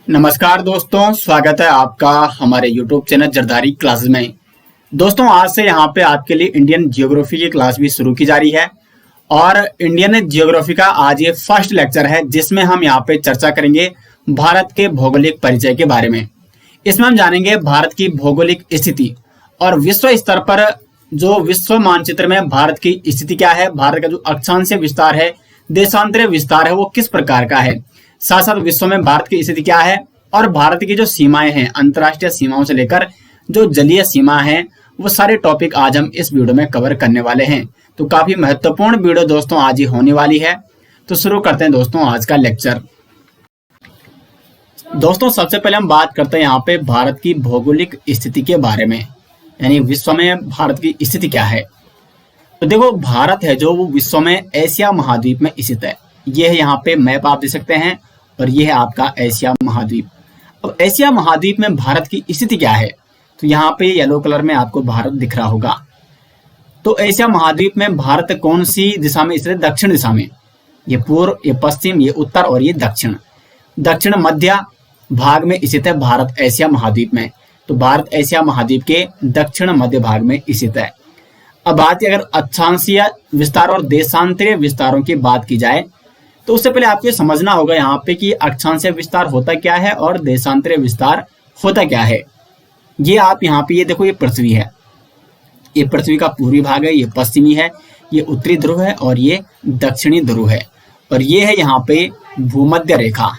नमस्कार दोस्तों, स्वागत है आपका हमारे YouTube चैनल जरदारी क्लासेस में। दोस्तों आज से यहाँ पे आपके लिए इंडियन जियोग्राफी की क्लास भी शुरू की जा रही है और इंडियन जियोग्राफी का आज ये फर्स्ट लेक्चर है जिसमें हम यहाँ पे चर्चा करेंगे भारत के भौगोलिक परिचय के बारे में। इसमें हम जानेंगे भारत की भौगोलिक स्थिति और विश्व स्तर पर जो विश्व मानचित्र में भारत की स्थिति क्या है, भारत का जो अक्षांशीय विस्तार है, देशांतरीय विस्तार है, वो किस प्रकार का है, साथ साथ विश्व में भारत की स्थिति क्या है और भारत की जो सीमाएं हैं अंतर्राष्ट्रीय सीमाओं से लेकर जो जलीय सीमा है, वो सारे टॉपिक आज हम इस वीडियो में कवर करने वाले हैं। तो काफी महत्वपूर्ण वीडियो दोस्तों आज ही होने वाली है। तो शुरू करते हैं दोस्तों आज का लेक्चर। दोस्तों सबसे पहले हम बात करते हैं यहाँ पे भारत की भौगोलिक स्थिति के बारे में, यानी विश्व में भारत की स्थिति क्या है। तो देखो भारत है जो वो विश्व में एशिया महाद्वीप में स्थित है। ये है यहाँ पे मैप आप देख सकते हैं और ये है आपका एशिया महाद्वीप। अब एशिया महाद्वीप में भारत की स्थिति क्या है, तो यहाँ पे येलो कलर में आपको भारत दिख रहा होगा। तो एशिया महाद्वीप में भारत कौन सी दिशा में स्थित है? दक्षिण दिशा में। ये पूर्व, ये पश्चिम, ये उत्तर और ये दक्षिण। दक्षिण मध्य भाग में स्थित है भारत एशिया महाद्वीप में। तो भारत एशिया महाद्वीप के दक्षिण मध्य भाग में स्थित है। अब बात अगर अक्षांशीय विस्तार और देशांतरीय विस्तारों की बात की जाए तो उससे पहले आपको समझना होगा यहाँ पे कि अक्षांशीय विस्तार होता क्या है और देशांतरीय विस्तार होता क्या है। ये आप यहाँ पे ये देखो, ये पृथ्वी है, ये पृथ्वी का पूर्वी भाग है, ये पश्चिमी है, ये उत्तरी ध्रुव है और ये दक्षिणी ध्रुव है। और ये है यहाँ पे भूमध्य रेखा।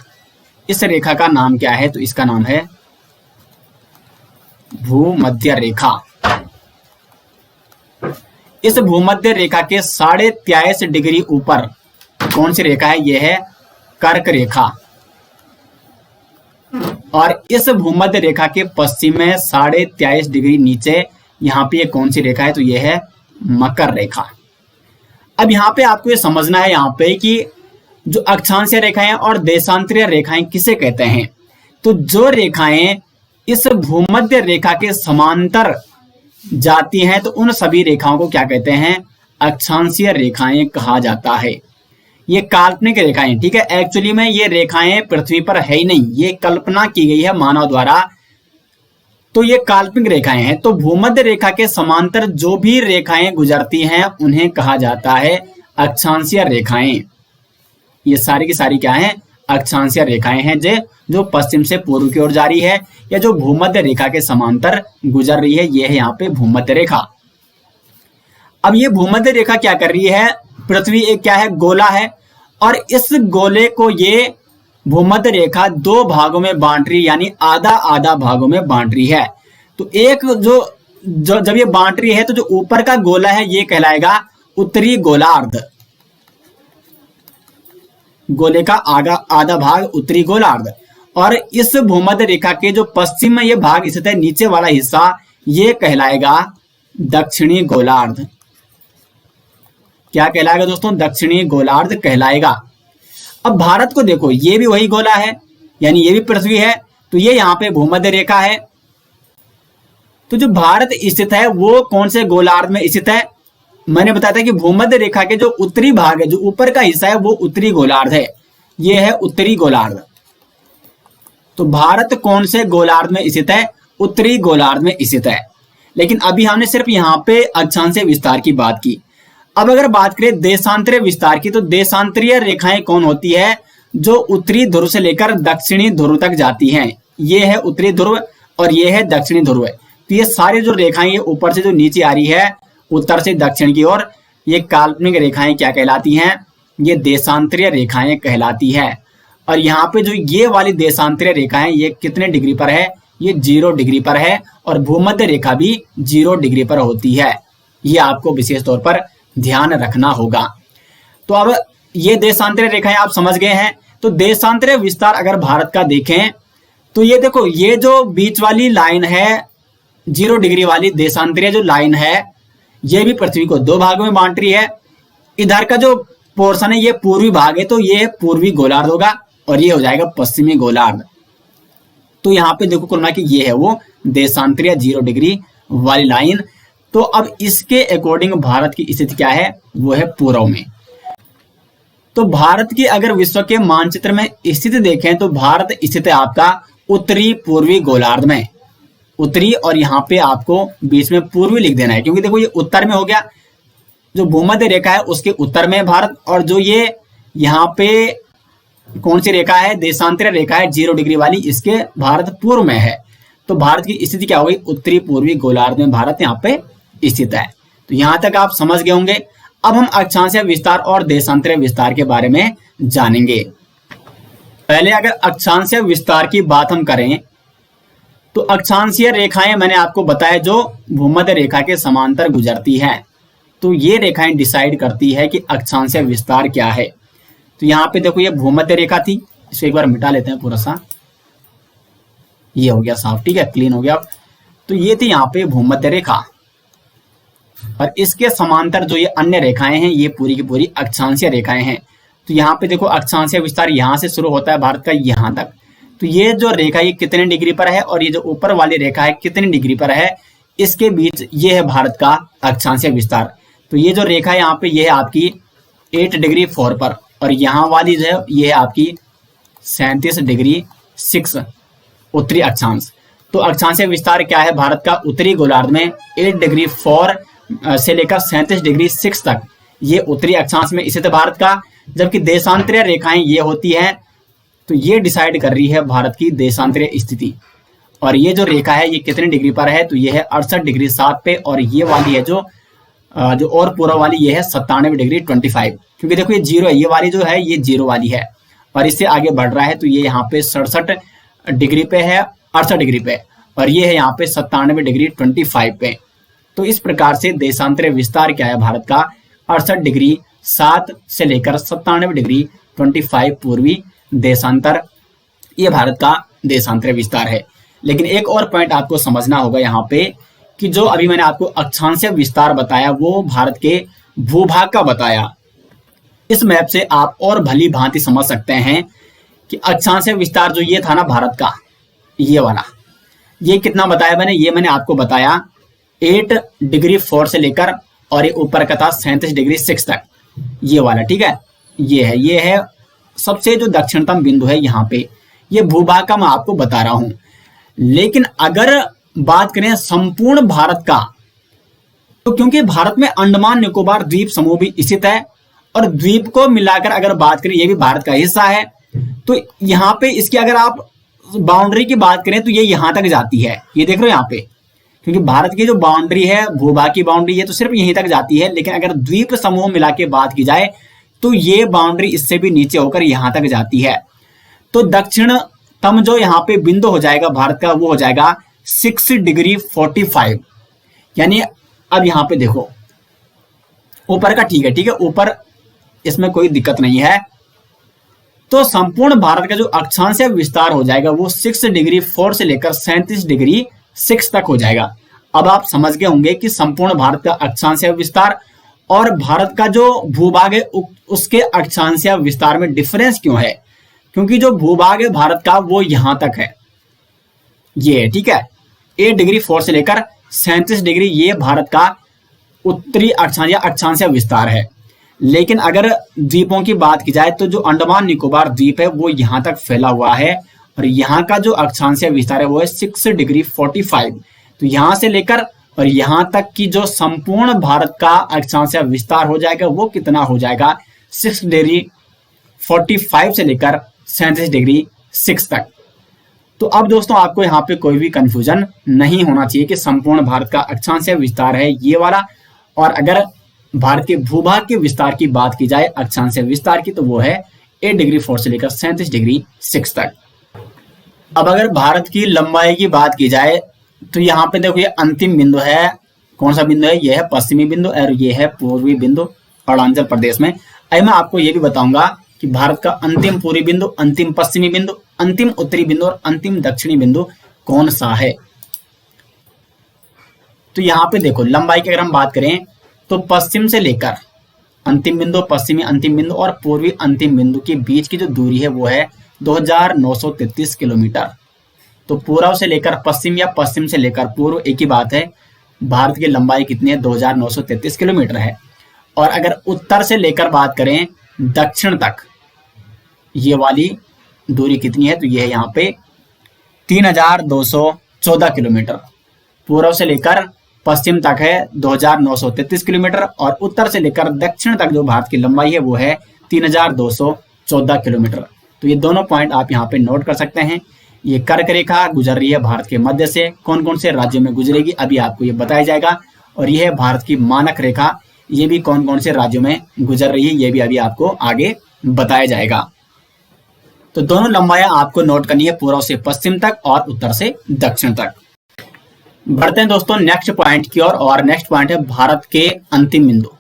इस रेखा का नाम क्या है? तो इसका नाम है भूमध्य रेखा। इस भूमध्य रेखा के 23.5 डिग्री ऊपर कौन सी रेखा है? यह है कर्क रेखा। और इस भूमध्य रेखा के पश्चिम में 23.5 डिग्री नीचे यहाँ पे ये कौन सी रेखा है? तो यह है मकर रेखा। अब यहाँ पे आपको ये समझना है यहाँ पे कि जो अक्षांशीय रेखाएं और देशांतरीय रेखाएं किसे कहते हैं। तो जो रेखाएं इस भूमध्य रेखा के समांतर जाती हैं तो उन सभी रेखाओं को क्या कहते हैं? अक्षांशीय रेखाएं कहा जाता है। ये काल्पनिक रेखाएं, ठीक है, एक्चुअली में ये रेखाएं पृथ्वी पर है ही नहीं, ये कल्पना की गई है मानव द्वारा। तो ये काल्पनिक रेखाएं हैं। तो भूमध्य रेखा के समांतर जो भी रेखाएं गुजरती हैं उन्हें कहा जाता है अक्षांशीय रेखाएं। ये सारी की सारी क्या है? अक्षांशीय रेखाएं हैं जो पश्चिम से पूर्व की ओर जा रही है या जो भूमध्य रेखा के समांतर गुजर रही है। ये है यहाँ पे भूमध्य रेखा। अब ये भूमध्य रेखा क्या कर रही है? पृथ्वी एक क्या है? गोला है और इस गोले को ये भूमध्य रेखा दो भागों में बांट रही, यानी आधा आधा भागों में बांट रही है। तो एक जो जब ये बांट रही है तो जो ऊपर का गोला है ये कहलाएगा उत्तरी गोलार्ध। गोले का आधा भाग उत्तरी गोलार्ध। और इस भूमध्य रेखा के जो पश्चिम में ये भाग स्थित है, नीचे वाला हिस्सा, ये कहलाएगा दक्षिणी गोलार्ध। क्या कहलाएगा दोस्तों? दक्षिणी गोलार्ध कहलाएगा। अब भारत को देखो, ये भी वही गोला है, यानी ये भी पृथ्वी है, तो ये यहाँ पे भूमध्य रेखा है। तो जो भारत स्थित है वो कौन से गोलार्ध में स्थित है? मैंने बताया था कि भूमध्य रेखा के जो उत्तरी भाग है, जो ऊपर का हिस्सा है, वो उत्तरी गोलार्ध है। ये है उत्तरी गोलार्ध। तो भारत कौन से गोलार्ध में स्थित है? उत्तरी गोलार्ध में स्थित है। लेकिन अभी हमने सिर्फ यहाँ पे अक्षांशीय विस्तार की बात की। अब अगर बात करें देशांतरीय विस्तार की, तो देशांतरीय रेखाएं कौन होती है? जो उत्तरी ध्रुव से लेकर दक्षिणी ध्रुव तक जाती हैं। ये है उत्तरी ध्रुव और ये है दक्षिणी ध्रुव। तो ये सारी जो रेखाएं ये ऊपर से जो नीचे आ रही है उत्तर से दक्षिण की ओर, ये काल्पनिक रेखाएं क्या कहलाती हैं? ये देशांतरीय रेखाएं कहलाती है। और यहाँ पे जो ये वाली देशांतरीय रेखाएं ये कितने डिग्री पर है? ये 0 डिग्री पर है। और भूमध्य रेखा भी 0 डिग्री पर होती है। ये आपको विशेष तौर पर ध्यान रखना होगा। तो अब ये देशांतरीय रेखाएं आप समझ गए हैं। तो देशांतरीय विस्तार अगर भारत का देखें तो ये देखो, ये जो बीच वाली लाइन है 0 डिग्री वाली देशांतरीय जो लाइन है, ये भी पृथ्वी को दो भागों में बांट रही है। इधर का जो पोर्शन है ये पूर्वी भाग है, तो ये पूर्वी गोलार्ध होगा और ये हो जाएगा पश्चिमी गोलार्ध। तो यहाँ पे देखो कुल मिला के ये है वो देशांतरीय 0 डिग्री वाली लाइन। तो अब इसके अकॉर्डिंग भारत की स्थिति क्या है? वो है पूर्व में। तो भारत की अगर विश्व के मानचित्र में स्थिति देखें तो भारत स्थित है आपका उत्तरी पूर्वी गोलार्ध में। उत्तरी और यहाँ पे आपको बीच में पूर्वी लिख देना है, क्योंकि देखो ये उत्तर में हो गया, जो भूमध्य रेखा है उसके उत्तर में है भारत, और जो ये यहाँ पे कौन सी रेखा है, देशांतरीय रेखा है 0 डिग्री वाली, इसके भारत पूर्व में है। तो भारत की स्थिति क्या हो गई, उत्तरी पूर्वी गोलार्ध में भारत यहाँ पे स्थित है। तो यहाँ तक आप समझ गए होंगे। अब हम अक्षांशीय विस्तार और देशांतरीय विस्तार के बारे में जानेंगे। पहले अगर अक्षांशीय विस्तार की बात हम करें तो अक्षांशीय रेखाएं मैंने आपको बताया जो भूमध्य रेखा के समांतर गुजरती हैं, तो ये रेखाएं डिसाइड करती है कि अक्षांशीय विस्तार क्या है। तो यहाँ पे देखो ये भूमध्य रेखा थी, इसको एक बार मिटा लेते हैं पूरा सा, ये हो गया साफ, ठीक है, क्लीन हो गया। तो ये थी यहाँ पे भूमध्य रेखा, और इसके समांतर जो ये अन्य रेखाएं हैं ये पूरी की पूरी अक्षांशीय रेखाएं हैं। तो यहाँ पे देखो अक्षांशीय विस्तार यहाँ से शुरू होता है भारत का यहाँ तक। तो ये जो रेखा ये कितने डिग्री पर है और ये जो ऊपर वाली रेखा है कितनी डिग्री पर है, इसके बीच ये है भारत का अक्षांशीय विस्तार। तो ये जो रेखा है यहाँ पे ये है आपकी 8 डिग्री 4 पर, और यहाँ वाली जो है ये है आपकी 37 डिग्री 6 उत्तरी अक्षांश। तो अक्षांशीय विस्तार क्या है भारत का, उत्तरी गोलार्ध में 8 डिग्री 4 से लेकर 37 डिग्री 6 तक ये उत्तरी अक्षांश में स्थित है भारत का। जबकि देशांतरीय रेखाएं ये होती हैं, तो ये डिसाइड कर रही है भारत की देशांतरीय स्थिति। और ये जो रेखा है ये कितने डिग्री पर है, तो ये है 68 डिग्री 7 पे, और ये वाली है जो और पूर्व वाली ये है 97 डिग्री 25, क्योंकि देखो ये 0 है, ये वाली जो है ये 0 वाली है, और इससे आगे बढ़ रहा है तो ये यहाँ पे 67 डिग्री पे है, 68 डिग्री पे, और ये है यहाँ पे 97 डिग्री 25 पे। तो इस प्रकार से देशांतरीय विस्तार क्या है भारत का, 68 डिग्री 7 से लेकर 97 डिग्री 25 पूर्वी देशांतर, ये भारत का देशांतरीय विस्तार है। लेकिन एक और पॉइंट आपको समझना होगा यहाँ पे कि जो अभी मैंने आपको अक्षांशीय विस्तार बताया वो भारत के भूभाग का बताया। इस मैप से आप और भली भांति समझ सकते हैं कि अक्षांशीय विस्तार जो ये था ना भारत का, ये वाला, ये कितना बताया मैंने, ये मैंने आपको बताया 8 डिग्री 4 से लेकर, और ये ऊपर का था 37 डिग्री 6 तक, ये वाला, ठीक है। ये है सबसे जो दक्षिणतम बिंदु है यहाँ पे, ये भूभाग का मैं आपको बता रहा हूं। लेकिन अगर बात करें संपूर्ण भारत का, तो क्योंकि भारत में अंडमान निकोबार द्वीप समूह भी स्थित है, और द्वीप को मिलाकर अगर बात करें ये भी भारत का हिस्सा है, तो यहाँ पे इसकी अगर आप बाउंड्री की बात करें तो ये यहाँ तक जाती है, ये देख रहे हो यहाँ पे, क्योंकि भारत की जो बाउंड्री है, भूभाग की बाउंड्री है, तो सिर्फ यहीं तक जाती है। लेकिन अगर द्वीप समूह मिला के बात की जाए तो ये बाउंड्री इससे भी नीचे होकर यहाँ तक जाती है। तो दक्षिणतम जो यहाँ पे बिंदु हो जाएगा भारत का, वो हो जाएगा 6 डिग्री 45। यानी अब यहाँ पे देखो ऊपर का, ठीक है, ऊपर इसमें कोई दिक्कत नहीं है। तो संपूर्ण भारत का जो अक्षांशीय विस्तार हो जाएगा वो 6 डिग्री 4 से लेकर 37 डिग्री 6 तक हो जाएगा। अब आप समझ गए होंगे कि संपूर्ण भारत का अक्षांशीय विस्तार और भारत का जो भूभाग है उसके अक्षांशीय विस्तार में डिफरेंस क्यों है, क्योंकि जो भूभाग है भारत का वो यहां तक है, ये, ठीक है, 8 डिग्री 4 से लेकर 37 डिग्री, ये भारत का उत्तरी अक्षांशीय विस्तार है। लेकिन अगर द्वीपों की बात की जाए तो जो अंडमान निकोबार द्वीप है वो यहाँ तक फैला हुआ है, और यहाँ का जो अक्षांशीय विस्तार है वो है 6 डिग्री 45। तो यहाँ से लेकर और यहाँ तक की जो संपूर्ण भारत का अक्षांशीय विस्तार हो जाएगा वो कितना हो जाएगा, 6 डिग्री 45 से लेकर 37 डिग्री 6 तक। तो अब दोस्तों आपको यहाँ पे कोई भी कंफ्यूजन नहीं होना चाहिए कि संपूर्ण भारत का अक्षांशीय विस्तार है ये वाला, और अगर भारत के भूभाग के विस्तार की बात की जाए अक्षांशीय विस्तार की, तो वो है 8 डिग्री 4 से लेकर 37 डिग्री 6 तक। अब अगर भारत की लंबाई की बात की जाए तो यहाँ पे देखो ये अंतिम बिंदु है, कौन सा बिंदु है, ये है पश्चिमी बिंदु और ये है पूर्वी बिंदु अरुणाचल प्रदेश में। अब मैं आपको ये भी बताऊंगा कि भारत का अंतिम पूर्वी बिंदु, अंतिम पश्चिमी बिंदु, अंतिम उत्तरी बिंदु और अंतिम दक्षिणी बिंदु कौन सा है। तो यहाँ पे देखो लंबाई की अगर हम बात करें तो पश्चिम से लेकर अंतिम बिंदु, पश्चिमी अंतिम बिंदु और पूर्वी अंतिम बिंदु के बीच की जो दूरी है वो है 2933 किलोमीटर। तो पूर्व से लेकर पश्चिम या पश्चिम से लेकर पूर्व एक ही बात है। भारत की लंबाई कितनी है, 2933 किलोमीटर है। और अगर उत्तर से लेकर बात करें दक्षिण तक ये वाली दूरी कितनी है, तो ये है यहाँ पे 3214 किलोमीटर। पूर्व से लेकर पश्चिम तक है 2933 किलोमीटर और उत्तर से लेकर दक्षिण तक जो भारत की लंबाई है वो है 3214 किलोमीटर। तो ये दोनों पॉइंट आप यहाँ पे नोट कर सकते हैं। ये कर्क रेखा गुजर रही है भारत के मध्य से, कौन कौन से राज्यों में गुजरेगी अभी आपको ये बताया जाएगा। और यह है भारत की मानक रेखा, ये भी कौन कौन से राज्यों में गुजर रही है ये भी अभी आपको आगे बताया जाएगा। तो दोनों लंबाइयां आपको नोट करनी है, पूर्व से पश्चिम तक और उत्तर से दक्षिण तक। बढ़ते हैं दोस्तों नेक्स्ट पॉइंट की ओर, और नेक्स्ट पॉइंट है भारत के अंतिम बिंदु।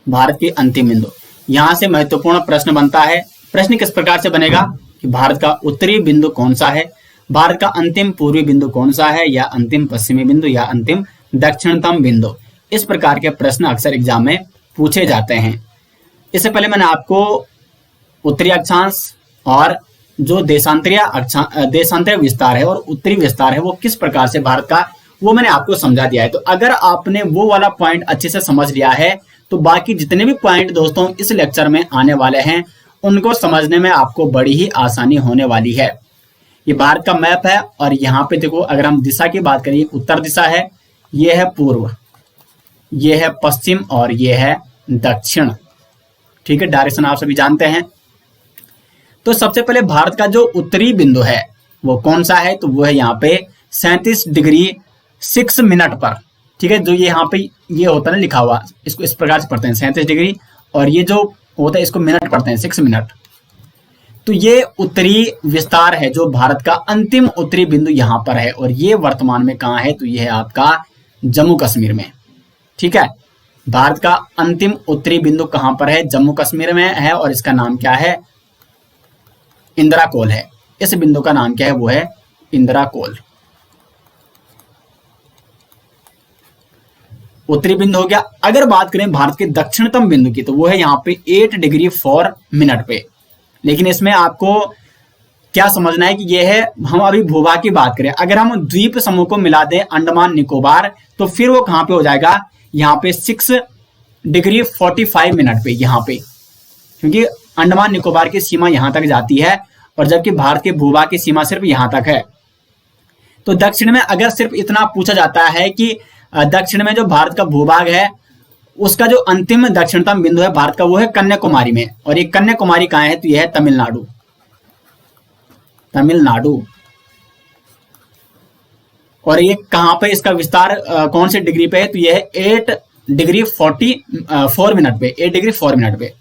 भारत के अंतिम बिंदु, यहां से महत्वपूर्ण प्रश्न बनता है। प्रश्न किस प्रकार से बनेगा कि भारत का उत्तरी बिंदु कौन सा है, भारत का अंतिम पूर्वी बिंदु कौन सा है, या अंतिम पश्चिमी बिंदु, या अंतिम दक्षिणतम बिंदु। इस प्रकार के प्रश्न अक्सर एग्जाम में पूछे जाते हैं। इससे पहले मैंने आपको उत्तरी अक्षांश और जो देशांतरीय विस्तार है और उत्तरी विस्तार है वो किस प्रकार से भारत का, वो मैंने आपको समझा दिया है। तो अगर आपने वो वाला पॉइंट अच्छे से समझ लिया है तो बाकी जितने भी पॉइंट दोस्तों इस लेक्चर में आने वाले हैं उनको समझने में आपको बड़ी ही आसानी होने वाली है। ये भारत का मैप है और यहाँ पे देखो, अगर हम दिशा की बात करें, उत्तर दिशा है, ये है पूर्व, ये है पश्चिम और ये है दक्षिण। ठीक है, डायरेक्शन आप सभी जानते हैं। तो सबसे पहले भारत का जो उत्तरी बिंदु है वो कौन सा है, तो वो है यहाँ पे 37 डिग्री 6 मिनट पर। ठीक है, जो ये यहाँ पे ये होता है ना लिखा हुआ, इसको इस प्रकार से पढ़ते हैं 37 डिग्री, और ये जो होता है इसको मिनट पढ़ते हैं 6 मिनट। तो ये उत्तरी विस्तार है जो भारत का अंतिम उत्तरी बिंदु यहाँ पर है, और ये वर्तमान में कहाँ है, तो ये है आपका जम्मू कश्मीर में। ठीक है, भारत का अंतिम उत्तरी बिंदु कहाँ पर है, जम्मू कश्मीर में है, और इसका नाम क्या है, इंदिरा कोल है। इस बिंदु का नाम क्या है, वो है इंदिरा कोल। उत्तरी बिंदु हो गया। अगर बात करें भारत के दक्षिणतम बिंदु की तो वो है यहाँ पे 8 डिग्री 4 मिनट पे। लेकिन इसमें आपको क्या समझना है कि ये है, हम अभी भूभाग की बात करें, अगर हम द्वीप समूह को मिला दें अंडमान निकोबार तो फिर वो कहां पे हो जाएगा, यहाँ पे 6 डिग्री 45 मिनट पे, यहाँ पे, क्योंकि अंडमान निकोबार की सीमा यहां तक जाती है और जबकि भारत के भूभाग की सीमा सिर्फ यहां तक है। तो दक्षिण में अगर सिर्फ इतना पूछा जाता है कि दक्षिण में जो भारत का भूभाग है उसका जो अंतिम दक्षिणतम बिंदु है भारत का वो है कन्याकुमारी में, और ये कन्याकुमारी कहाँ है, तो यह है तमिलनाडु। तमिलनाडु। और ये कहां पे इसका विस्तार कौन से डिग्री पे है, तो यह है 8 डिग्री 44 मिनट पे, 8 डिग्री 4 मिनट पे।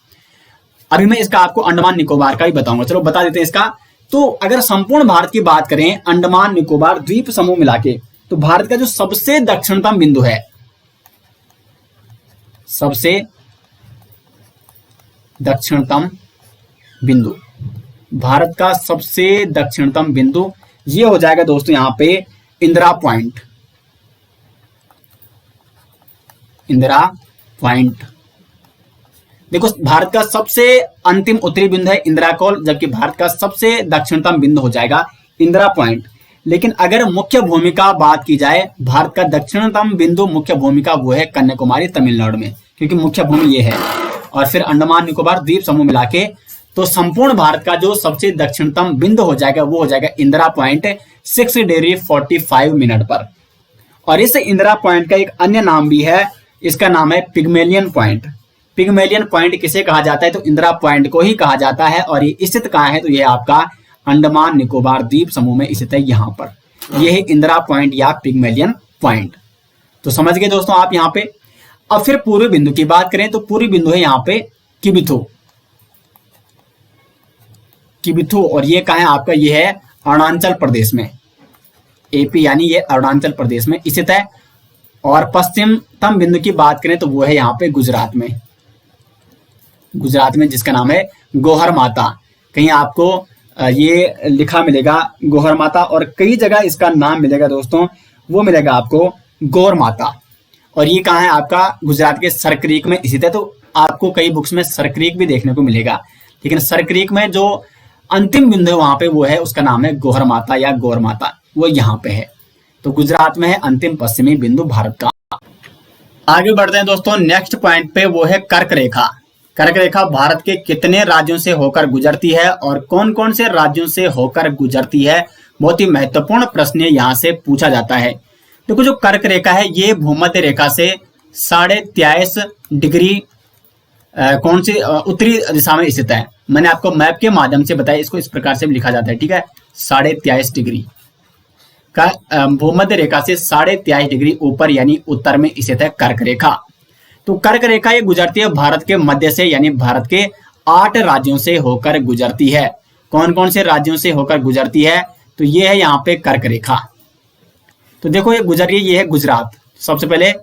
अभी मैं इसका आपको अंडमान निकोबार का भी बताऊंगा, चलो बता देते हैं इसका। तो अगर संपूर्ण भारत की बात करें अंडमान निकोबार द्वीप समूह मिला के, तो भारत का जो सबसे दक्षिणतम बिंदु है, सबसे दक्षिणतम बिंदु, भारत का सबसे दक्षिणतम बिंदु ये हो जाएगा दोस्तों यहाँ पे इंदिरा पॉइंट। इंदिरा पॉइंट। देखो, भारत का सबसे अंतिम उत्तरी बिंदु है इंदिरा कोल, जबकि भारत का सबसे दक्षिणतम बिंदु हो जाएगा इंदिरा पॉइंट। लेकिन अगर मुख्य भूमिका बात की जाए, भारत का दक्षिणतम बिंदु मुख्य भूमिका वो है कन्याकुमारी तमिलनाडु में, क्योंकि मुख्य भूमि ये है। और फिर अंडमान निकोबार द्वीप समूह मिला के तो संपूर्ण भारत का जो सबसे दक्षिणतम बिंदु हो जाएगा वो हो जाएगा इंदिरा पॉइंट 6 डिग्री 45 मिनट पर। और इस इंदिरा पॉइंट का एक अन्य नाम भी है, इसका नाम है पिग्मेलियन पॉइंट। पिग्मेलियन पॉइंट किसे कहा जाता है, तो इंदिरा पॉइंट को ही कहा जाता है। और ये स्थित कहाँ है, तो ये आपका अंडमान निकोबार द्वीप समूह में स्थित है, यहाँ पर। यह है इंदिरा पॉइंट या पिग्मेलियन पॉइंट। तो समझ गए दोस्तों आप यहाँ पे। अब फिर पूर्वी बिंदु की बात करें तो पूर्वी बिंदु है यहाँ पे किबिथु। किबिथु, और ये कहाँ है आपका, ये है अरुणाचल प्रदेश में, एपी यानी ये अरुणाचल प्रदेश में स्थित है। और पश्चिमतम बिंदु की बात करें तो वो है यहाँ पे गुजरात में। गुजरात में जिसका नाम है गोहर माता। कहीं आपको ये लिखा मिलेगा गोहर माता, और कई जगह इसका नाम मिलेगा दोस्तों, वो मिलेगा आपको गौर माता। और ये कहाँ है आपका, गुजरात के सरक्रीक में स्थित है। तो आपको कई बुक्स में सरक्रीक भी देखने को मिलेगा, लेकिन सरक्रीक में जो अंतिम बिंदु है वहां पे वो है, उसका नाम है गोहर माता या गौर माता, वो यहाँ पे है। तो गुजरात में है अंतिम पश्चिमी बिंदु भारत का। आगे बढ़ते हैं दोस्तों नेक्स्ट पॉइंट पे, वो है कर्क रेखा। कर्क रेखा भारत के कितने राज्यों से होकर गुजरती है और कौन कौन से राज्यों से होकर गुजरती है, बहुत ही महत्वपूर्ण प्रश्न यहाँ से पूछा जाता है। देखो जो कर्क रेखा है ये भूमध्य रेखा से 23.5 डिग्री कौन सी उत्तरी दिशा में स्थित है। मैंने आपको मैप के माध्यम से बताया, इसको इस प्रकार से भी लिखा जाता है, ठीक है। 23.5 डिग्री का भूमध्य रेखा से 23.5 डिग्री ऊपर यानी उत्तर में स्थित है कर्क रेखा। तो कर्क रेखा ये गुजरती है भारत के मध्य से, यानी भारत के 8 राज्यों से होकर गुजरती है। कौन कौन से राज्यों से होकर गुजरती है, तो ये है यहाँ पे कर्क रेखा। तो देखो ये गुजर रही है, ये है गुजरात, सबसे पहले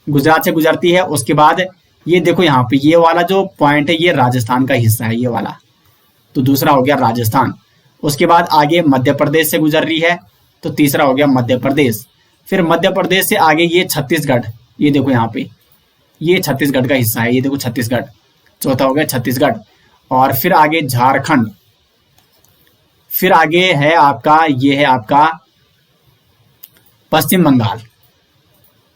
गुजरात से गुजरती है। उसके बाद ये देखो यहाँ पे ये वाला जो पॉइंट है ये राजस्थान का हिस्सा है, ये वाला, तो दूसरा हो गया राजस्थान। उसके बाद आगे मध्य प्रदेश से गुजर रही है, तो तीसरा हो गया मध्य प्रदेश। फिर मध्य प्रदेश से आगे ये छत्तीसगढ़, ये देखो यहाँ पे ये छत्तीसगढ़ का हिस्सा है, ये देखो छत्तीसगढ़, चौथा हो गया छत्तीसगढ़। और फिर आगे झारखंड, फिर आगे है आपका, ये है आपका पश्चिम बंगाल,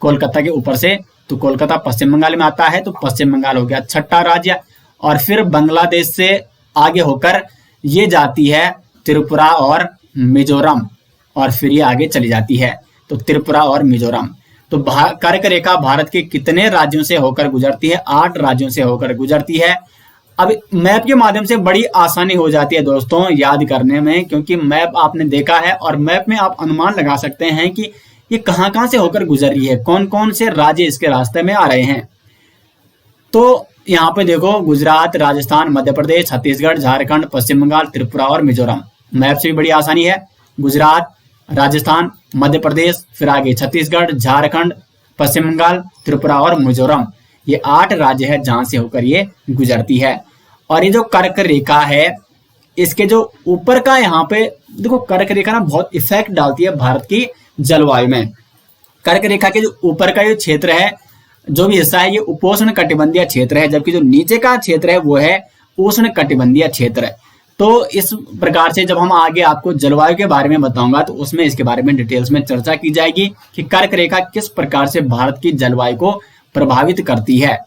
कोलकाता के ऊपर से, तो कोलकाता पश्चिम बंगाल में आता है, तो पश्चिम बंगाल हो गया छठा राज्य। और फिर बांग्लादेश से आगे होकर ये जाती है त्रिपुरा और मिजोरम, और फिर ये आगे चली जाती है, तो त्रिपुरा और मिजोरम। तो कर्क रेखा भारत के कितने राज्यों से होकर गुजरती है, 8 राज्यों से होकर गुजरती है। अब मैप के माध्यम से बड़ी आसानी हो जाती है दोस्तों याद करने में, क्योंकि मैप आपने देखा है और मैप में आप अनुमान लगा सकते हैं कि ये कहां कहां से होकर गुजर रही है, कौन कौन से राज्य इसके रास्ते में आ रहे हैं। तो यहाँ पे देखो गुजरात, राजस्थान, मध्य प्रदेश, छत्तीसगढ़, झारखंड, पश्चिम बंगाल, त्रिपुरा और मिजोरम। मैप से भी बड़ी आसानी है, गुजरात, राजस्थान, मध्य प्रदेश, फिर आगे छत्तीसगढ़, झारखंड, पश्चिम बंगाल, त्रिपुरा और मिजोरम, ये 8 राज्य है जहां से होकर ये गुजरती है। और ये जो कर्क रेखा है इसके जो ऊपर का यहाँ पे देखो कर्क रेखा ना बहुत इफेक्ट डालती है भारत की जलवायु में। कर्क रेखा के जो ऊपर का जो क्षेत्र है, जो भी हिस्सा है, ये उपोष्ण कटिबंधीय क्षेत्र है, जबकि जो नीचे का क्षेत्र है वो है उष्ण कटिबंधीय क्षेत्र। तो इस प्रकार से जब हम आगे आपको जलवायु के बारे में बताऊंगा तो उसमें इसके बारे में डिटेल्स में चर्चा की जाएगी कि कर्क रेखा किस प्रकार से भारत की जलवायु को प्रभावित करती है।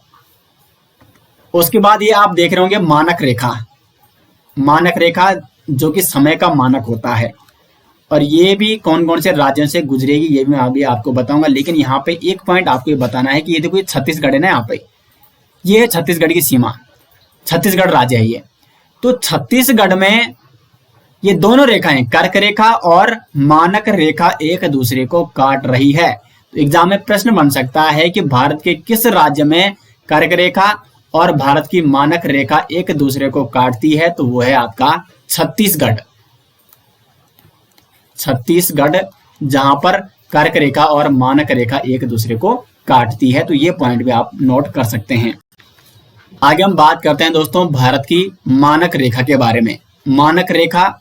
उसके बाद ये आप देख रहे होंगे मानक रेखा, मानक रेखा जो कि समय का मानक होता है, और ये भी कौन कौन से राज्यों से गुजरेगी ये भी मैं अभी आपको बताऊंगा। लेकिन यहाँ पे एक पॉइंट आपको ये बताना है कि ये देखो ये छत्तीसगढ़ है ना, यहाँ पे ये है छत्तीसगढ़ की सीमा, छत्तीसगढ़ राज्य है ये। तो छत्तीसगढ़ में ये दोनों रेखाएं कर्क रेखा और मानक रेखा एक दूसरे को काट रही है। तो एग्जाम में प्रश्न बन सकता है कि भारत के किस राज्य में कर्क रेखा और भारत की मानक रेखा एक दूसरे को काटती है, तो वो है आपका छत्तीसगढ़। छत्तीसगढ़ जहां पर कर्क रेखा और मानक रेखा एक दूसरे को काटती है, तो ये पॉइंट भी आप नोट कर सकते हैं। आगे हम बात करते हैं दोस्तों भारत की मानक रेखा के बारे में। मानक रेखा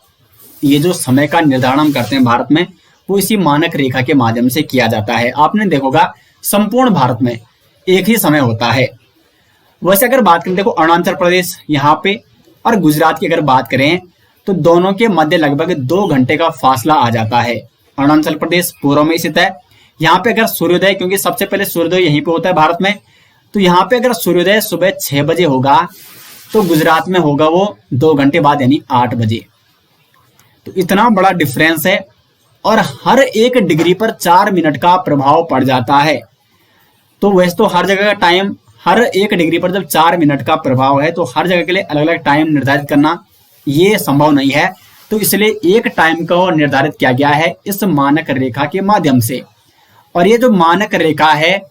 ये जो समय का निर्धारण हम करते हैं भारत में, वो इसी मानक रेखा के माध्यम से किया जाता है। आपने देखोगा संपूर्ण भारत में एक ही समय होता है। वैसे अगर बात करें देखो अरुणाचल प्रदेश यहाँ पे और गुजरात की अगर बात करें तो दोनों के मध्य लगभग 2 घंटे का फासला आ जाता है। अरुणाचल प्रदेश पूर्व में स्थित है। यहाँ पे अगर सूर्योदय, क्योंकि सबसे पहले सूर्योदय यहीं पे होता है भारत में, तो यहाँ पे अगर सूर्योदय सुबह 6 बजे होगा तो गुजरात में होगा वो 2 घंटे बाद यानी 8 बजे। तो इतना बड़ा डिफरेंस है और हर 1 डिग्री पर 4 मिनट का प्रभाव पड़ जाता है। तो वैसे तो हर जगह का टाइम, हर 1 डिग्री पर जब 4 मिनट का प्रभाव है तो हर जगह के लिए अलग अलग टाइम निर्धारित करना ये संभव नहीं है। तो इसलिए एक टाइम को निर्धारित किया गया है इस मानक रेखा के माध्यम से। और ये जो मानक रेखा है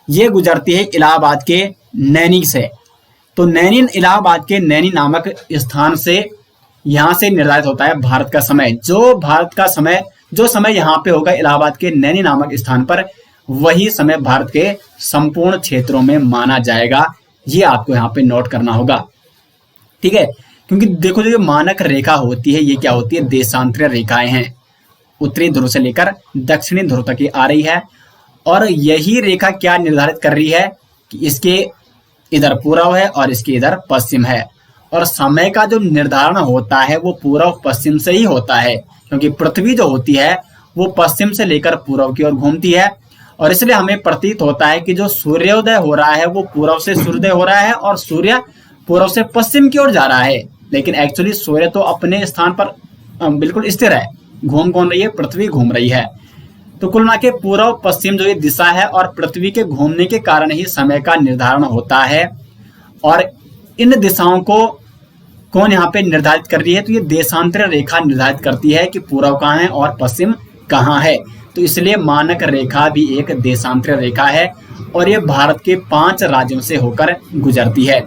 ये गुजरती है इलाहाबाद के नैनी से। तो नैनी, इलाहाबाद के नैनी नामक स्थान से यहाँ से निर्धारित होता है भारत का समय। जो भारत का समय, जो समय यहाँ पे होगा इलाहाबाद के नैनी नामक स्थान पर, वही समय भारत के संपूर्ण क्षेत्रों में माना जाएगा। ये आपको यहाँ पे नोट करना होगा, ठीक है। क्योंकि देखो जो मानक रेखा होती है ये क्या होती है, देशांतरीय रेखाएं हैं। उत्तरी ध्रुव से लेकर दक्षिणी ध्रुव तक आ रही है और यही रेखा क्या निर्धारित कर रही है कि इसके इधर पूर्व है और इसके इधर पश्चिम है। और समय का जो निर्धारण होता है वो पूर्व पश्चिम से ही होता है, क्योंकि पृथ्वी जो होती है वो पश्चिम से लेकर पूर्व की ओर घूमती है। और इसलिए हमें प्रतीत होता है कि जो सूर्योदय हो रहा है वो पूर्व से सूर्योदय हो रहा है और सूर्य पूर्व से पश्चिम की ओर जा रहा है, लेकिन एक्चुअली सूर्य तो अपने स्थान पर बिल्कुल स्थिर है। घूम कौन रही है? पृथ्वी घूम रही है। तो कुल मिला के पूर्व पश्चिम जो ये दिशा है और पृथ्वी के घूमने के कारण ही समय का निर्धारण होता है। और इन दिशाओं को कौन यहाँ पे निर्धारित कर रही है? तो ये देशांतर रेखा निर्धारित करती है कि पूर्व कहाँ है और पश्चिम कहाँ है। तो इसलिए मानक रेखा भी एक देशांतर रेखा है और ये भारत के 5 राज्यों से होकर गुजरती है।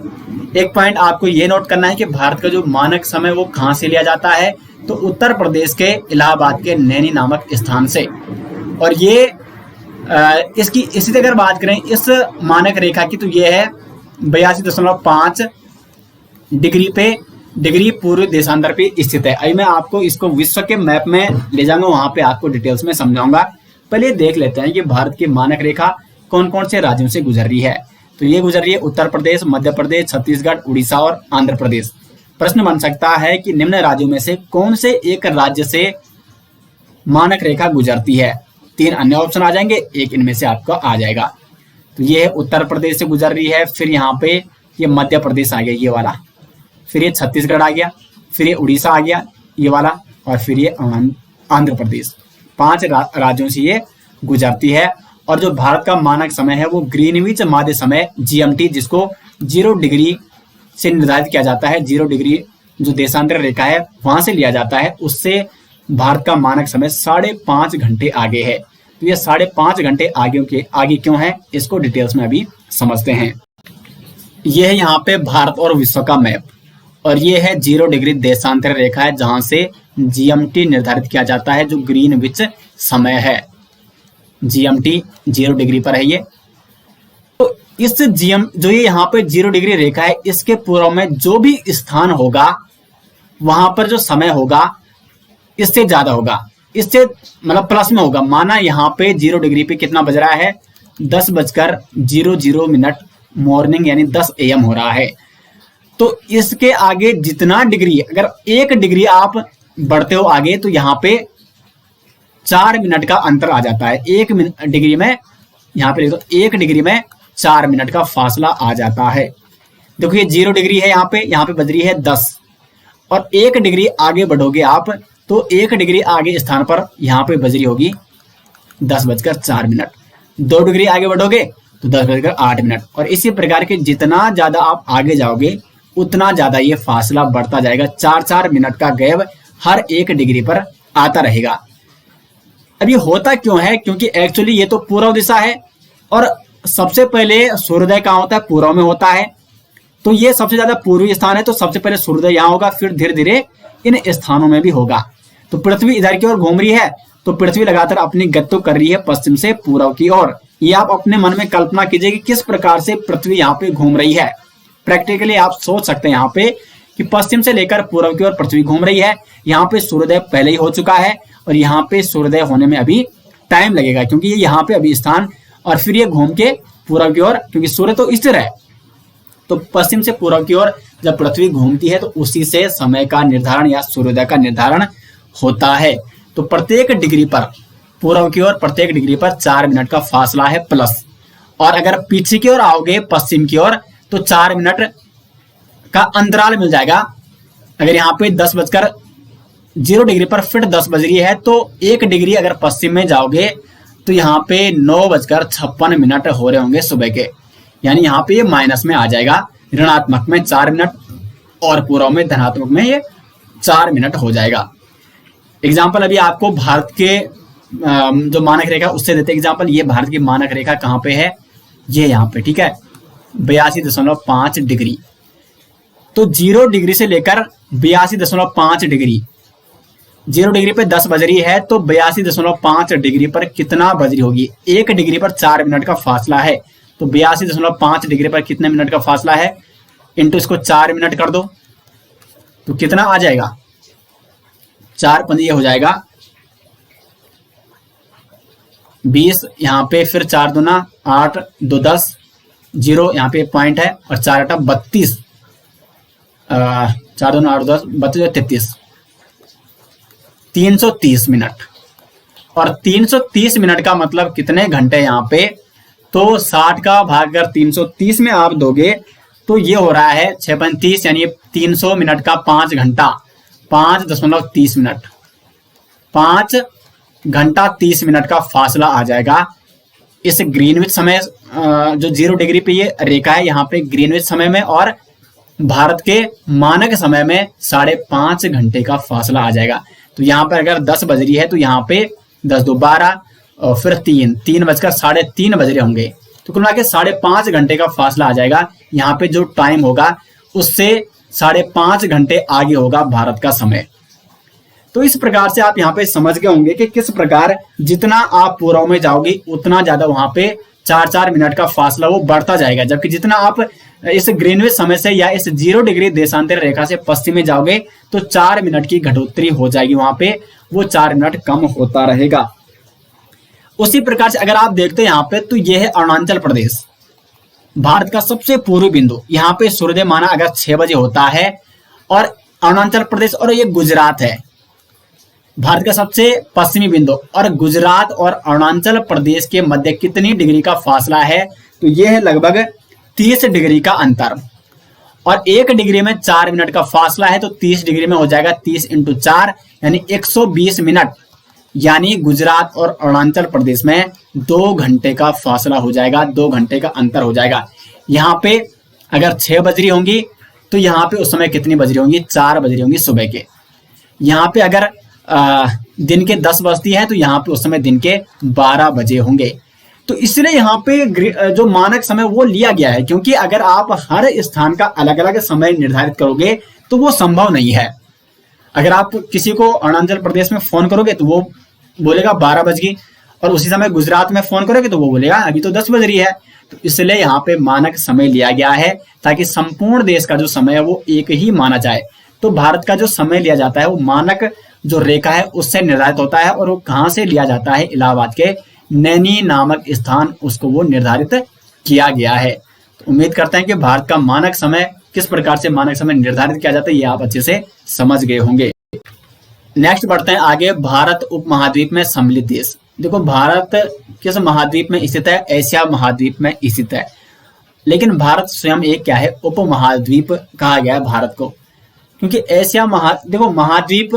एक पॉइंट आपको ये नोट करना है कि भारत का जो मानक समय वो कहाँ से लिया जाता है? तो उत्तर प्रदेश के इलाहाबाद के नैनी नामक स्थान से। और ये इसकी इसी तरह अगर बात करें इस मानक रेखा की, तो ये है 82.5 डिग्री पूर्व देशांतर पे स्थित है। अभी मैं आपको इसको विश्व के मैप में ले जाऊंगा, वहां पे आपको डिटेल्स में समझाऊंगा। पहले देख लेते हैं कि भारत की मानक रेखा कौन कौन से राज्यों से गुजर रही है। तो ये गुजर रही है उत्तर प्रदेश, मध्य प्रदेश, छत्तीसगढ़, उड़ीसा और आंध्र प्रदेश। प्रश्न बन सकता है कि निम्न राज्यों में से कौन से एक राज्य से मानक रेखा गुजरती है? 3 अन्य ऑप्शन आ जाएंगे, एक इनमें से आपका आ जाएगा। तो ये उत्तर प्रदेश से गुजर रही है, फिर यहाँ पे ये मध्य प्रदेश आ गया ये वाला, फिर ये छत्तीसगढ़ आ गया, फिर ये उड़ीसा आ गया ये वाला, और फिर ये आंध्र प्रदेश। 5 राज्यों से ये गुजरती है। और जो भारत का मानक समय है वो ग्रीनविच माध्य समय GMT, जिसको 0 डिग्री से निर्धारित किया जाता है। 0 डिग्री जो देशांतर रेखा है वहां से लिया जाता है, उससे भारत का मानक समय 5.5 घंटे आगे है। तो ये 5.5 घंटे आगे क्यों है, इसको डिटेल्स में अभी समझते हैं। यह है यहाँ पे भारत और विश्व का मैप, और ये है 0 डिग्री देशांतर रेखा है जहां से GMT निर्धारित किया जाता है, जो ग्रीनविच समय है। GMT 0 डिग्री पर है ये। तो इस जो ये यहाँ पे 0 डिग्री रेखा है, इसके पूर्व में जो भी स्थान होगा वहां पर जो समय होगा इससे ज्यादा होगा, इससे मतलब प्लस में होगा। माना यहाँ पे 0 डिग्री पे कितना बज रहा है? 10:00 मॉर्निंग, यानी 10 AM हो रहा है। तो इसके आगे जितना डिग्री, अगर 1 डिग्री आप बढ़ते हो आगे, तो यहाँ पे 4 मिनट का अंतर आ जाता है। 1 डिग्री में, यहाँ पे देखो 1 डिग्री में 4 मिनट का फासला आ जाता है। देखो ये 0 डिग्री है, यहाँ पे बज रही है 10, और 1 डिग्री आगे बढ़ोगे आप तो 1 डिग्री आगे स्थान पर यहाँ पे बज रही होगी 10:04। 2 डिग्री आगे बढ़ोगे तो 10:08। और इसी प्रकार के जितना ज्यादा आप आगे जाओगे उतना ज्यादा ये फासला बढ़ता जाएगा। 4-4 मिनट का गैप हर 1 डिग्री पर आता रहेगा। अब ये होता क्यों है? क्योंकि एक्चुअली ये तो पूर्व दिशा है और सबसे पहले सूर्योदय कहाँ होता है? पूर्व में होता है। तो ये सबसे ज्यादा पूर्वी स्थान है, तो सबसे पहले सूर्योदय यहाँ होगा, फिर धीरे धीरे इन स्थानों में भी होगा। तो पृथ्वी इधर की ओर घूम रही है, तो पृथ्वी लगातार अपनी गति कर रही है पश्चिम से पूर्व की ओर। ये आप अपने मन में कल्पना कीजिए कि किस प्रकार से पृथ्वी यहाँ पे घूम रही है। प्रैक्टिकली आप सोच सकते हैं यहाँ पे कि पश्चिम से लेकर पूर्व की ओर पृथ्वी घूम रही है। यहाँ पे सूर्योदय पहले ही हो चुका है और यहाँ पे सूर्योदय होने में अभी टाइम लगेगा, क्योंकि ये यहाँ पे अभी स्थान, और फिर ये घूम के पूर्व की ओर, क्योंकि सूर्य तो स्थिर है, तो पश्चिम से पूर्व की ओर जब पृथ्वी घूमती है तो उसी से समय का निर्धारण या सूर्योदय का निर्धारण होता है। तो प्रत्येक डिग्री पर, पूर्व की ओर प्रत्येक डिग्री पर 4 मिनट का फासला है प्लस। और अगर पीछे की ओर आओगे पश्चिम की ओर तो 4 मिनट का अंतराल मिल जाएगा। अगर यहाँ पे 10:0 डिग्री पर फिर 10 बज रही है तो 1 डिग्री अगर पश्चिम में जाओगे तो यहाँ पे 9:56 हो रहे होंगे सुबह के, यानी यहाँ पे ये माइनस में आ जाएगा, ऋणात्मक में 4 मिनट और पूर्व में धनात्मक में ये 4 मिनट हो जाएगा। एग्जाम्पल अभी आपको भारत के जो मानक रेखा उससे देते एग्जाम्पल। ये भारत की मानक रेखा कहाँ पे है? ये यहाँ पे, ठीक है, 82.5 डिग्री। तो 0 डिग्री से लेकर 82.5 डिग्री, 0 डिग्री पे 10 बज रही है तो 82.5 डिग्री पर कितना बज रही होगी? 1 डिग्री पर 4 मिनट का फासला है, तो 82.5 डिग्री पर कितने मिनट का फासला है? इंटू इसको 4 मिनट कर दो तो कितना आ जाएगा? 4×5 हो जाएगा 20, यहाँ पे फिर 4×2 8, 2 10, 0 यहाँ पे पॉइंट है, और 4×8 32, 4×2 8 10 32 33, 330 मिनट। और 330 मिनट का मतलब कितने घंटे यहाँ पे? तो 60 का भाग अगर 330 में आप दोगे तो ये हो रहा है 6.30 यानी 300 मिनट का 5 घंटा 5.30 मिनट 5 घंटा 30 मिनट का फासला आ जाएगा इस ग्रीनविच समय जो 0 डिग्री पे ये रेखा है यहाँ पे ग्रीनविच समय में, और भारत के मानक समय में 5.5 घंटे का फासला आ जाएगा। तो यहाँ पर अगर 10 बज रही है तो यहाँ पे 10 2 12 और फिर 3 बजकर 3:30 बज रहे होंगे, तो कुल मिला के 5.5 घंटे का फासला आ जाएगा। यहाँ पे जो टाइम होगा उससे 5.5 घंटे आगे होगा भारत का समय। तो इस प्रकार से आप यहाँ पे समझ गए होंगे कि किस प्रकार जितना आप पूर्व में जाओगे उतना ज्यादा वहां पे 4-4 मिनट का फासला वो बढ़ता जाएगा, जबकि जितना आप इस ग्रीनविच समय से या इस 0 डिग्री देशांतर रेखा से पश्चिम में जाओगे तो 4 मिनट की घटोत्तरी हो जाएगी, वहां पे वो 4 मिनट कम होता रहेगा। उसी प्रकार से अगर आप देखते हैं यहाँ पे तो यह है अरुणाचल प्रदेश, भारत का सबसे पूर्वी बिंदु। यहाँ पे सूर्योदय माना अगर 6 बजे होता है, और अरुणाचल प्रदेश और ये गुजरात है भारत का सबसे पश्चिमी बिंदु, और गुजरात और अरुणाचल प्रदेश के मध्य कितनी डिग्री का फासला है, तो यह है लगभग 30 डिग्री का अंतर, और 1 डिग्री में 4 मिनट का फासला है, तो 30 डिग्री में हो जाएगा 30 × 4 यानी 120 मिनट, यानी गुजरात और अरुणाचल प्रदेश में 2 घंटे का फासला हो जाएगा, 2 घंटे का अंतर हो जाएगा। यहाँ पे अगर 6 बज रही होंगी तो यहाँ पे उस समय कितनी बज रही होंगी, 4 बज रही होंगी सुबह के। यहाँ पे अगर दिन के 10 बजती है तो यहाँ पे उस समय दिन के 12 बजे होंगे। तो इसलिए यहाँ पे जो मानक समय वो लिया गया है, क्योंकि अगर आप हर स्थान का अलग अलग समय निर्धारित करोगे तो वो संभव नहीं है। अगर आप किसी को अरुणाचल प्रदेश में फोन करोगे तो वो बोलेगा 12 बज गई, और उसी समय गुजरात में फोन करोगे तो वो बोलेगा अभी तो 10 बज रही है। तो इसलिए यहाँ पे मानक समय लिया गया है ताकि संपूर्ण देश का जो समय है वो एक ही माना जाए। तो भारत का जो समय लिया जाता है वो मानक जो रेखा है उससे निर्धारित होता है, और वो कहाँ से लिया जाता है, इलाहाबाद के नैनी नामक स्थान उसको वो निर्धारित किया गया है। तो उम्मीद करते हैं कि भारत का मानक समय किस प्रकार से मानक समय निर्धारित किया जाता है ये आप अच्छे से समझ गए होंगे। नेक्स्ट बढ़ते हैं आगे, भारत उपमहाद्वीप में सम्मिलित देश। देखो भारत किस महाद्वीप में स्थित है, एशिया महाद्वीप में स्थित है, लेकिन भारत स्वयं एक क्या है, उपमहाद्वीप कहा गया है भारत को, क्योंकि एशिया देखो महाद्वीप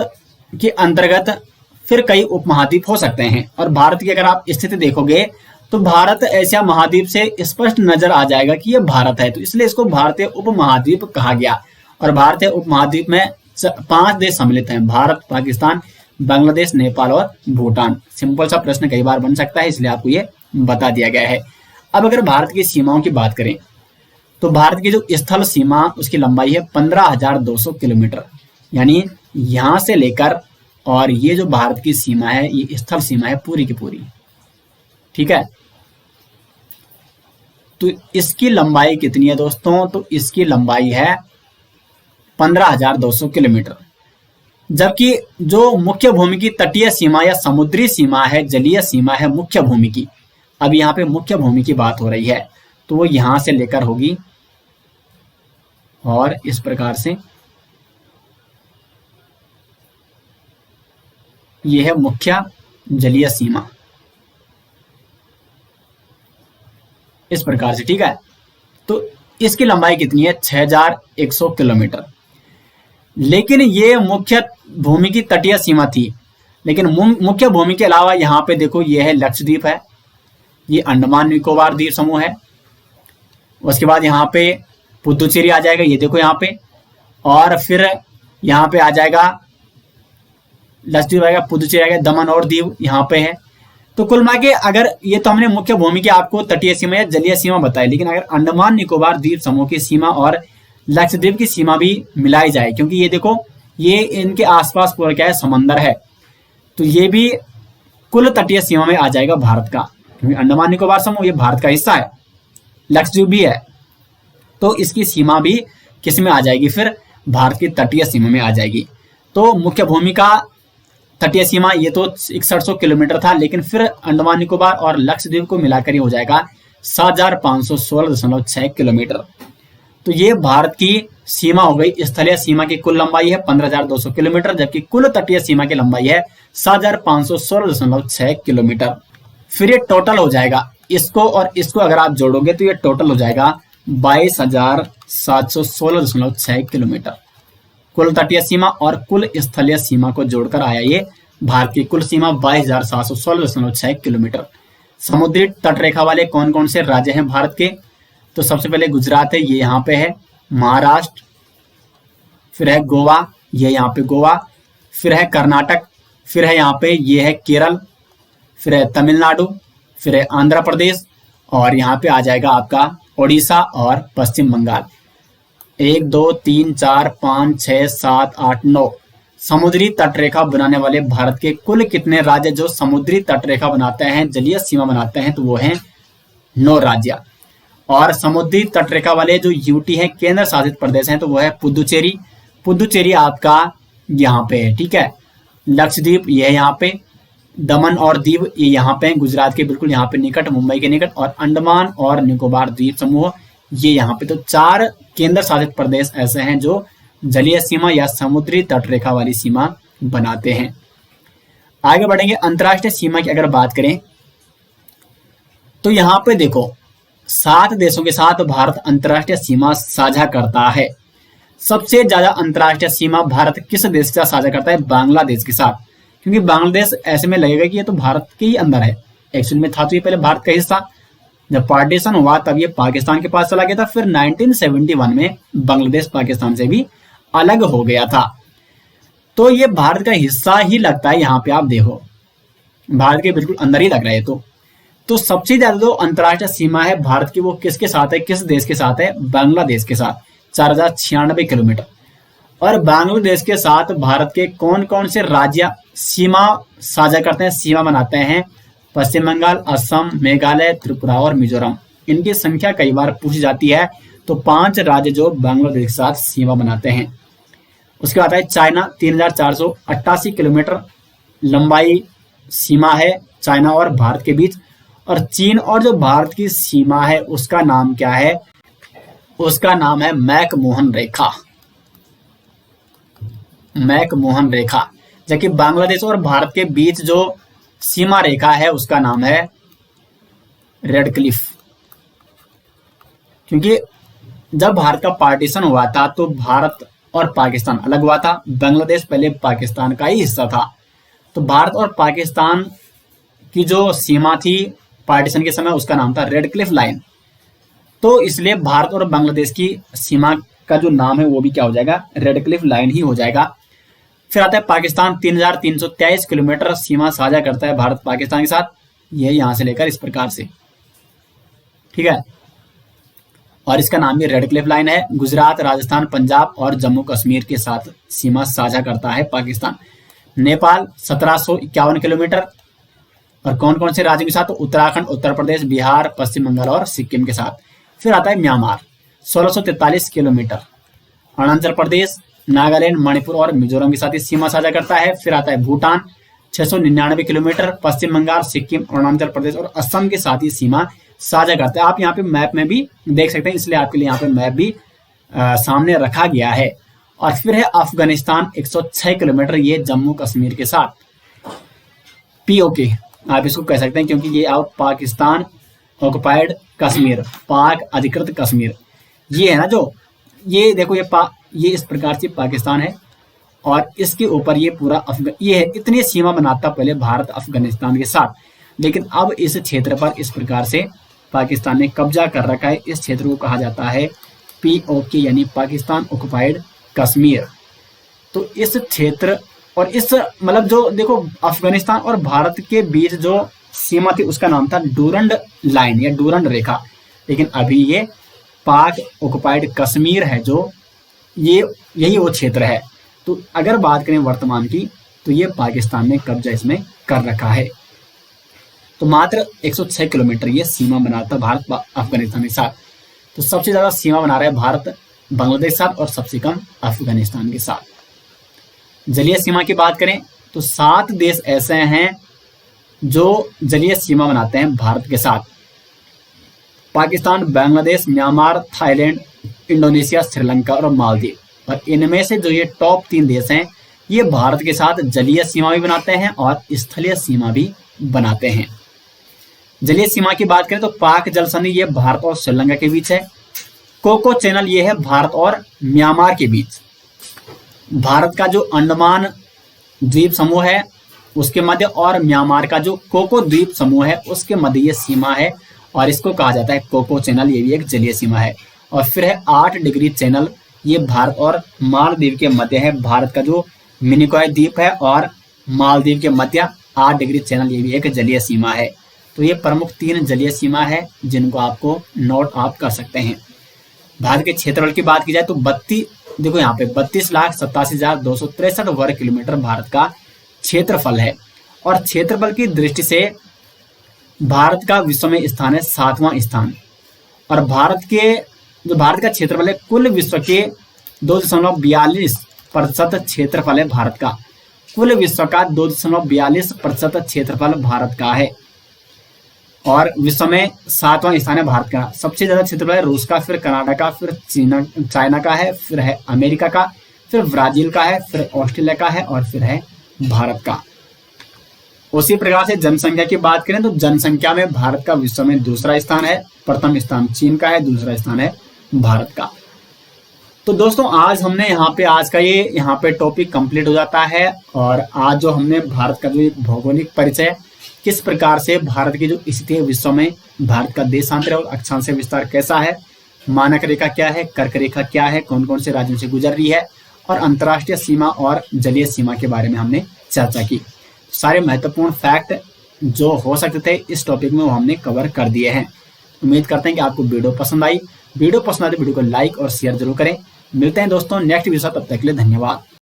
के अंतर्गत फिर कई उपमहाद्वीप हो सकते हैं, और भारत की अगर आप स्थिति देखोगे तो भारत एशिया महाद्वीप से स्पष्ट नजर आ जाएगा कि यह भारत है, तो इसलिए इसको भारतीय उपमहाद्वीप कहा गया। और भारतीय उपमहाद्वीप में 5 देश सम्मिलित हैं, भारत, पाकिस्तान, बांग्लादेश, नेपाल और भूटान। सिंपल सा प्रश्न कई बार बन सकता है, इसलिए आपको ये बता दिया गया है। अब अगर भारत की सीमाओं की बात करें तो भारत की जो स्थल सीमा उसकी लंबाई है 15,200 किलोमीटर, यानी यहां से लेकर और ये जो भारत की सीमा है ये स्थल सीमा है पूरी की पूरी, ठीक है। तो इसकी लंबाई कितनी है दोस्तों, तो इसकी लंबाई है 15,200 किलोमीटर, जबकि जो मुख्य भूमि की तटीय सीमा या समुद्री सीमा है, जलीय सीमा है मुख्य भूमि की, अब यहाँ पे मुख्य भूमि की बात हो रही है, तो वो यहां से लेकर होगी और इस प्रकार से यह है मुख्य जलीय सीमा, इस प्रकार से, ठीक है। तो इसकी लंबाई कितनी है, 6,100 किलोमीटर। लेकिन ये मुख्य भूमि की तटीय सीमा थी, लेकिन मुख्य भूमि के अलावा यहाँ पे देखो ये है लक्षद्वीप है, ये अंडमान निकोबार द्वीप समूह है, उसके बाद यहाँ पे पुदुचेरी आ जाएगा, ये देखो यहाँ पे, और फिर यहाँ पे आ जाएगा लक्षद्वीप आएगा, पुदुचेरी आएगा, दमन और दीव यहाँ पे है। तो कुल मिला के अगर ये तो हमने मुख्य भूमि की आपको तटीय सीमा या जलीय सीमा बताई, लेकिन अगर अंडमान निकोबार द्वीप समूह की सीमा और लक्षद्वीप की सीमा भी मिलाई जाए, क्योंकि ये देखो ये इनके आसपास पूरा क्या है, समंदर है, तो ये भी कुल तटीय सीमा में आ जाएगा भारत का, क्योंकि अंडमान निकोबार समूह ये भारत का हिस्सा है, लक्षद्वीप भी है, तो इसकी सीमा भी किस में आ जाएगी, फिर भारत की तटीय सीमा में आ जाएगी। तो मुख्य भूमि का तटीय सीमा ये तो 6100 किलोमीटर था, लेकिन फिर अंडमान निकोबार और लक्षद्वीप को मिलाकर ही हो जाएगा 7,516.6 किलोमीटर। तो ये भारत की सीमा हो गई। स्थलीय सीमा की कुल लंबाई है 15,200 किलोमीटर, जबकि कुल तटीय सीमा की लंबाई है 7,516.6 किलोमीटर। फिर ये टोटल हो जाएगा, इसको और इसको अगर आप जोड़ोगे तो ये टोटल हो जाएगा 22,000 716.6 किलोमीटर। कुल तटीय सीमा और कुल स्थलीय सीमा को जोड़कर आया ये भारत की कुल सीमा 22,716.6 किलोमीटर। समुद्री तट रेखा वाले कौन कौन से राज्य हैं भारत के? तो सबसे पहले गुजरात है, ये यहाँ पे है। महाराष्ट्र, फिर है गोवा, ये यहाँ पे गोवा, फिर है कर्नाटक, फिर है यहाँ पे ये है केरल, फिर है तमिलनाडु, फिर है आंध्र प्रदेश, और यहाँ पे आ जाएगा आपका ओडिशा और पश्चिम बंगाल। 1 2 3 4 5 6 7 8 9 समुद्री तटरेखा बनाने वाले भारत के कुल कितने राज्य जो समुद्री तटरेखा बनाते हैं, जलीय सीमा बनाते हैं, तो वो हैं 9 राज्य। और समुद्री तटरेखा वाले जो यूटी है, केंद्र शासित प्रदेश हैं, तो वो है पुदुचेरी। पुदुचेरी आपका यहाँ पे है, ठीक है। लक्षद्वीप ये है यहाँ पे, दमन और दीव ये यहाँ पे, गुजरात के बिल्कुल यहाँ पे निकट, मुंबई के निकट, और अंडमान और निकोबार द्वीप समूह ये यहाँ पे। तो 4 केंद्र शासित प्रदेश ऐसे हैं जो जलीय सीमा या समुद्री तटरेखा वाली सीमा बनाते हैं। आगे बढ़ेंगे। अंतर्राष्ट्रीय सीमा की अगर बात करें तो यहाँ पे देखो 7 देशों के साथ भारत अंतर्राष्ट्रीय सीमा साझा करता है। सबसे ज्यादा अंतर्राष्ट्रीय सीमा भारत किस देश के साथ साझा करता है? बांग्लादेश के साथ, क्योंकि बांग्लादेश ऐसे में लगेगा कि ये तो भारत के ही अंदर है। एक्चुअली में था तो ये पहले भारत का हिस्सा, जब पार्टीशन हुआ तब ये पाकिस्तान के पास चला गया था। फिर 1971 में बांग्लादेश पाकिस्तान से भी अलग हो गया था, तो ये भारत का हिस्सा ही लगता है। यहाँ पे आप देखो भारत के बिल्कुल अंदर ही लग रहा है। तो सबसे ज्यादा जो अंतर्राष्ट्रीय सीमा है भारत की वो किसके साथ है, किस देश के साथ है? बांग्लादेश के साथ, 4096 किलोमीटर। और बांग्लादेश के साथ भारत के कौन कौन से राज्य सीमा साझा करते हैं, सीमा बनाते हैं? पश्चिम बंगाल, असम, मेघालय, त्रिपुरा और मिजोरम। इनकी संख्या कई बार पूछी जाती है। तो 5 राज्य जो बांग्लादेश के साथ सीमा बनाते हैं। उसके बाद है चाइना, 3488 किलोमीटर लंबाई सीमा है चाइना और भारत के बीच। और चीन और जो भारत की सीमा है उसका नाम क्या है? उसका नाम है मैकमोहन रेखा। मैकमोहन रेखा। जबकि बांग्लादेश और भारत के बीच जो सीमा रेखा है उसका नाम है रेड क्लिफ। क्योंकि जब भारत का पार्टीशन हुआ था तो भारत और पाकिस्तान अलग हुआ था। बांग्लादेश पहले पाकिस्तान का ही हिस्सा था। तो भारत और पाकिस्तान की जो सीमा थी पार्टीशन के समय उसका नाम था रेड क्लिफ लाइन। तो इसलिए भारत और बांग्लादेश की सीमा का जो नाम है वो भी क्या हो जाएगा? रेड क्लिफ लाइन ही हो जाएगा। फिर आता है पाकिस्तान, 3323 किलोमीटर सीमा साझा करता है भारत पाकिस्तान के साथ। ये यहां से लेकर इस प्रकार से, ठीक है। और इसका नाम भी रेड क्लिफ लाइन है। गुजरात, राजस्थान, पंजाब और जम्मू कश्मीर के साथ सीमा साझा करता है पाकिस्तान। नेपाल 1751 किलोमीटर। और कौन कौन से राज्यों के साथ? तो उत्तराखंड, उत्तर प्रदेश, बिहार, पश्चिम बंगाल और सिक्किम के साथ। फिर आता है म्यांमार, 1643 किलोमीटर। अरुणाचल प्रदेश, नागालैंड, मणिपुर और मिजोरम के साथ ही सीमा साझा करता है। फिर आता है भूटान, 699 किलोमीटर। पश्चिम बंगाल, सिक्किम, अरुणाचल प्रदेश और असम के साथ ही सीमा साझा करता है। आप यहाँ पे मैप में भी देख सकते हैं, इसलिए आपके लिए यहाँ पे मैप भी सामने रखा गया है। और फिर है अफगानिस्तान, 106 किलोमीटर, ये जम्मू कश्मीर के साथ। पीओके आप इसको कह सकते हैं, क्योंकि ये आप पाकिस्तान ऑक्युपाइड कश्मीर, पाक अधिकृत कश्मीर, ये है ना जो ये देखो ये इस प्रकार से पाकिस्तान है और इसके ऊपर ये पूरा ये है। इतनी सीमा बनाता पहले भारत अफगानिस्तान के साथ, लेकिन अब इस क्षेत्र पर इस प्रकार से पाकिस्तान ने कब्जा कर रखा है। इस क्षेत्र को कहा जाता है पीओके यानी पाकिस्तान ऑक्युपाइड कश्मीर। तो इस क्षेत्र और इस मतलब जो देखो अफगानिस्तान और भारत के बीच जो सीमा थी उसका नाम था डूरंड लाइन या डूरंड रेखा, लेकिन अभी ये पाक ऑक्युपाइड कश्मीर है, जो ये यही वो क्षेत्र है। तो अगर बात करें वर्तमान की तो ये पाकिस्तान ने कब्जा इसमें कर रखा है। तो मात्र 106 किलोमीटर ये सीमा बनाता भारत अफगानिस्तान के साथ। तो सबसे ज्यादा सीमा बना रहा है भारत बांग्लादेश के साथ और सबसे कम अफगानिस्तान के साथ। जलीय सीमा की बात करें तो 7 देश ऐसे हैं जो जलीय सीमा बनाते हैं भारत के साथ। Pakistan, Bangladesh, Myanmar, Thailand, Indonesia, Sri Lanka और मालदीव। और इनमें से जो ये टॉप 3 देश हैं ये भारत के साथ जलीय सीमा भी बनाते हैं और स्थलीय सीमा भी बनाते हैं। जलीय सीमा की बात करें तो पाक जल संधि ये भारत और श्रीलंका के बीच है। कोको चैनल ये है भारत और म्यांमार के बीच। भारत का जो अंडमान द्वीप समूह है उसके मध्य और म्यांमार का जो कोको द्वीप समूह है उसके मध्य ये सीमा है और इसको कहा जाता है कोको चैनल। ये भी एक जलीय सीमा है। और फिर है 8 डिग्री चैनल, ये भारत और मालदीव के मध्य है। भारत का जो मिनिकॉय द्वीप है और मालदीव के मध्य 8 डिग्री चैनल, ये भी एक जलीय सीमा है। तो ये प्रमुख 3 जलीय सीमा है जिनको आपको नोट आप कर सकते हैं। भारत के क्षेत्रफल की बात की जाए तो 32,87,82,263 वर्ग किलोमीटर भारत का क्षेत्रफल है। और क्षेत्रफल की दृष्टि से भारत का विश्व में स्थान है 7वां स्थान। और भारत का क्षेत्रफल है कुल विश्व के 2.42% क्षेत्रफल है भारत का। कुल विश्व का 2.42% क्षेत्रफल भारत का है और विश्व में 7वां स्थान है भारत का। सबसे ज्यादा क्षेत्रफल है रूस का, फिर कनाडा का, फिर चाइना का है, फिर है अमेरिका का, फिर ब्राजील का है, फिर ऑस्ट्रेलिया का है और फिर है भारत का। उसी प्रकार से जनसंख्या की बात करें तो जनसंख्या में भारत का विश्व में दूसरा स्थान है। प्रथम स्थान चीन का है, दूसरा स्थान है भारत का। तो दोस्तों आज हमने आज का यहाँ पे टॉपिक कंप्लीट हो जाता है। और आज जो हमने भारत का जो एक भौगोलिक परिचय, किस प्रकार से भारत की जो स्थिति है विश्व में, भारत का देशांतर और अक्षांश विस्तार कैसा है, मानक रेखा क्या है, कर्क रेखा क्या है, कौन कौन से राज्यों से गुजर रही है और अंतर्राष्ट्रीय सीमा और जलीय सीमा के बारे में हमने चर्चा की। सारे महत्वपूर्ण फैक्ट जो हो सकते थे इस टॉपिक में वो हमने कवर कर दिए हैं। उम्मीद करते हैं कि आपको वीडियो पसंद आई। वीडियो पसंद आए तो वीडियो को लाइक और शेयर जरूर करें। मिलते हैं दोस्तों नेक्स्ट वीडियो, तब तक के लिए धन्यवाद।